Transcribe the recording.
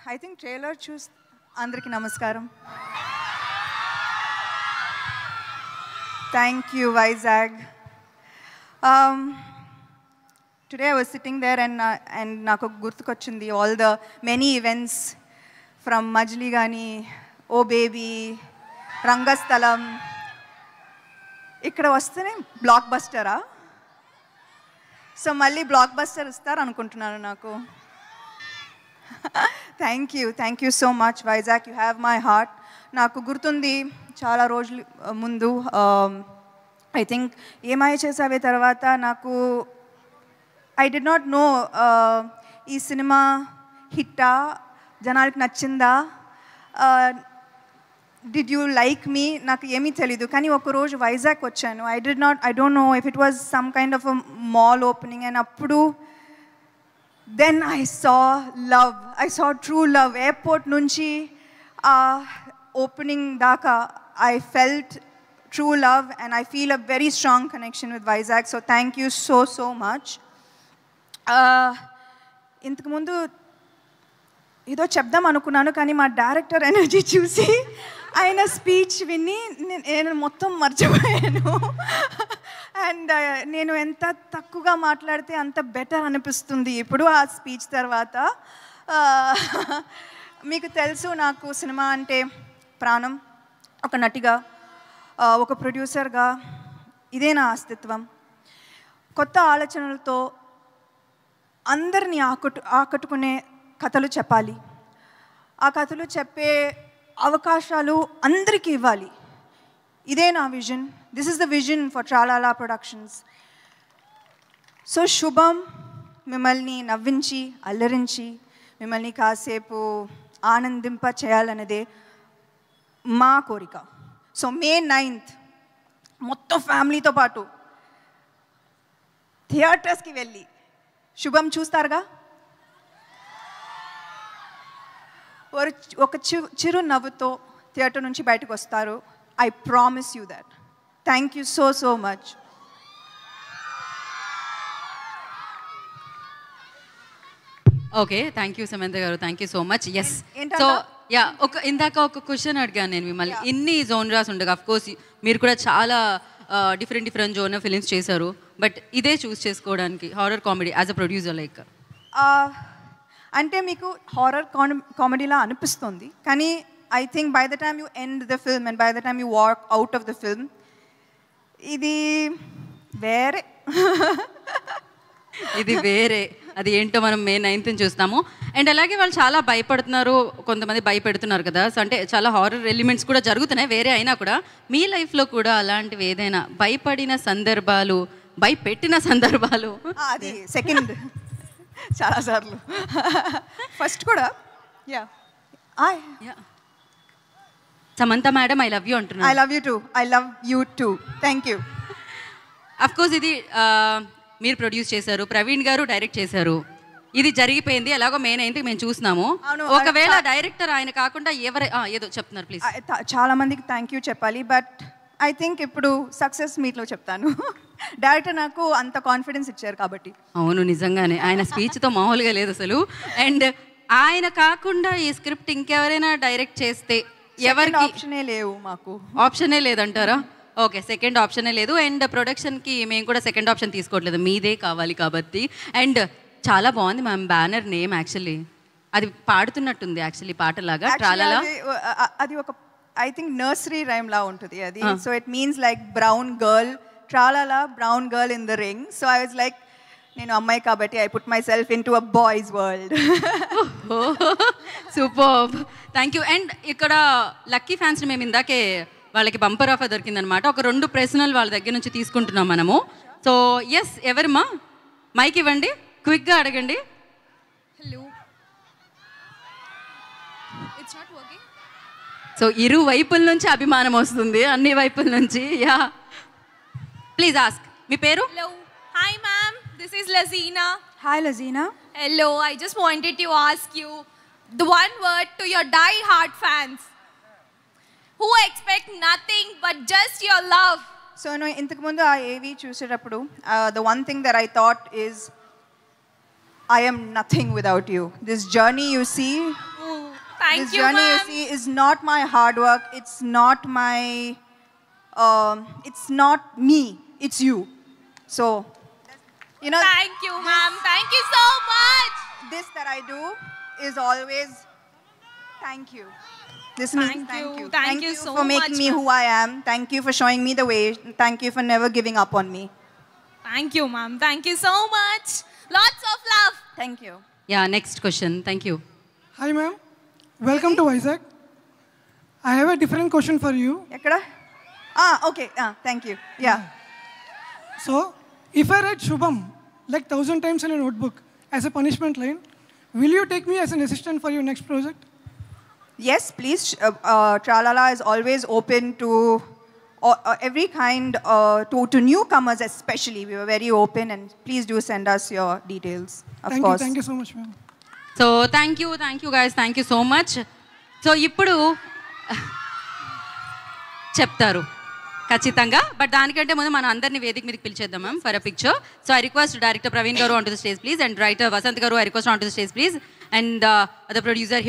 I think trailer choose Andraki Namaskaram. Thank you, Vizag. Today I was sitting there and naku gurtukochindi all the many events from Majli Gani, Oh Baby, Rangasthalam. Ikkada vastane blockbuster ah. So malli blockbuster istar anukuntunnanu naku. Thank you so much, Vizag. You have my heart. Naku gurtundi chala rojulu mundu I think ఏమై చేసావే తర్వాత నాకు I did not know ఈ cinema హిట్టా జనాలకు నచ్చిందా did you like me నాకు ఏమీ తెలీదు కానీ ఒక రోజు వైజాగ్ వచ్చాను I don't know if it was some kind of a mall opening and appudu then I saw love. I saw true love. Airport nunchi opening daka I felt true love and I feel a very strong connection with Vizag. So thank you so much. ఇంతకు ముందు ఏదో చెప్దాం అనుకున్నాను కానీ మా director energy చూసి ఆయన speech విని నేను మొత్తం మర్చిపోయాను అండ్ నేను ఎంత తక్కువగా మాట్లాడితే అంత బెటర్ అనిపిస్తుంది ఇప్పుడు ఆ స్పీచ్ తర్వాత మీకు తెలుసు నాకు సినిమా అంటే ప్రాణం ఒక నటిగా ఒక ప్రొడ్యూసర్గా ఇదే నా అస్తిత్వం కొత్త ఆలోచనలతో అందరినీ ఆకట్టుకునే కథలు చెప్పాలి ఆ కథలు చెప్పే అవకాశాలు అందరికీ ఇవ్వాలి ఇదే నా vision this is the vision for Tralala productions so Subham మిమ్మల్ని నవ్వించి అల్లరించి మిమ్మల్ని కాసేపు ఆనందింప చేయాలన్నదే మా కోరిక సో May 9th మొత్తం ఫ్యామిలీతో పాటు థియేటర్స్కి వెళ్ళి శుభం చూస్తారుగా ఒక చిరు నవ్వుతో థియేటర్ నుంచి బయటకు వస్తారు I promise you that. Thank you so much. Okay, thank you Samantha garu. Thank you so much. Yes. So yeah, indaka oka question adganu nenu mimmalni inni genres undaga of course meer kuda chaala different genre films chesaru but ide choose chesukodaniki horror comedy as a producer like ante meeku horror comedy la anipistundi kani I think by the time you end the film and by the time you walk out of the film ఇది వేరే ఇది వేరే అది ఏంటో మనం May 9th చూస్తాము and అలాగే వాళ్ళు చాలా భయపడుతున్నారు కొంతమంది భయపెడుతున్నారు కదా సో అంటే చాలా హారర్ ఎలిమెంట్స్ కూడా జరుగుతున్నాయి వేరే అయినా కూడా మీ లైఫ్లో కూడా అలాంటివి ఏదైనా భయపడిన సందర్భాలు భయపెట్టిన సందర్భాలు అది సెకండ్ చాలా సార్లు ఫస్ట్ కూడా yeah Samantha madam, I love you అంటున్నాను. I love you too. I love you too. Thank you. Of course ఇది మీరు ప్రొడ్యూస్ చేశారు ప్రవీణ్ గారు డైరెక్ట్ చేశారు ఇది జరిగిపోయింది ఎలాగో May 9th మేము చూస్తున్నాము ఒకవేళ డైరెక్టర్ ఆయన కాకుండా ఎవరు ఏదో చెప్తున్నారు ప్లీజ్ చాలా మందికి థ్యాంక్ యూ చెప్పాలి బట్ ఐ థింక్ ఇప్పుడు సక్సెస్ మీట్లో చెప్తాను డైరెక్టర్ నాకు అంత కాన్ఫిడెన్స్ ఇచ్చారు కాబట్టి అవును నిజంగానే ఆయన స్పీచ్తో మామూలుగా లేదు అసలు అండ్ ఆయన కాకుండా ఈ స్క్రిప్ట్ ఇంకెవరైనా డైరెక్ట్ చేస్తే ఎవరికి ఆప్షనే లేవు మాకు ఆప్షనే లేదంటారా ఓకే సెకండ్ ఆప్షనే లేదు అండ్ ప్రొడక్షన్కి మేము కూడా సెకండ్ ఆప్షన్ తీసుకోవట్లేదు మీదే కావాలి కాబట్టి అండ్ చాలా బాగుంది మ్యామ్ బ్యానర్ నేమ్ యాక్చువల్లీ అది పాడుతున్నట్టుంది యాక్చువల్లీ పాటలాగా ట్రాలాలా అది ఒక ఐ థింక్ నర్సరీ రైమ్ లా ఉంటుంది అది so it means like brown girl tralala brown girl in the ring so I was like నేను అమ్మాయి కాబట్టి I put myself into a boys world super thank you and ఇక్కడ lucky ఫ్యాన్స్ని మేము ఇందాకే వాళ్ళకి బంపర్ ఆఫర్ దొరికిందనమాట ఒక 2 ప్రశ్నలు వాళ్ళ దగ్గర నుంచి తీసుకుంటున్నాం మనము సో ఎస్ ఎవరమ్మా మైక్ ఇవ్వండి క్విక్గా అడగండి hello it's not working so ఇరు వైపుల నుంచి అభిమానం వస్తుంది అన్ని వైపుల నుంచి యా ప్లీజ్ ఆస్క్ మీ పేరు hello hi ma'am this is Lajeena hi Lajeena hello I just wanted to ask you the one word to your die-hard fans who expect nothing but just your love. So no ఇంతకు ముందు ఆ ఏవి చూసేటప్పుడు the one thing that I thought is I am nothing without you. This journey you see Thank this you, journey, you ma'am. see, is not my hard work. It's not my, it's not me. It's you. So, you know, Thank you, ma'am. Thank you so much. this that I do is always thank you. This means Thank thank you. you. Thank you so for making much, me ma'am. who I am. Thank you for showing me the way. Thank you for never giving up on me. Thank you, ma'am. Thank you so much. Lots of love. Thank you. Yeah next question thank you. Hi, ma'am. Welcome to Vizag. I have a different question for you. Ekkada? Okay. Thank you. Yeah. So, if I write Shubham like 1,000 times in a notebook as a punishment line, will you take me as an assistant for your next project? Yes, please. Tralala is always open to every kind, to newcomers especially. We were very open, and please do send us your details, of course. Thank you so much, ma'am. So thank you guys, thank you so much. So ఇప్పుడు చెప్తారు ఖచ్చితంగా, but దానికంటే ముందు మన అందరినీ వేదిక మీదకి పిలిచేద్దాం ma'am for a picture. So I request director Praveen garu on to the stage please, and writer Vasanth garu I request on to the stage please, and the producer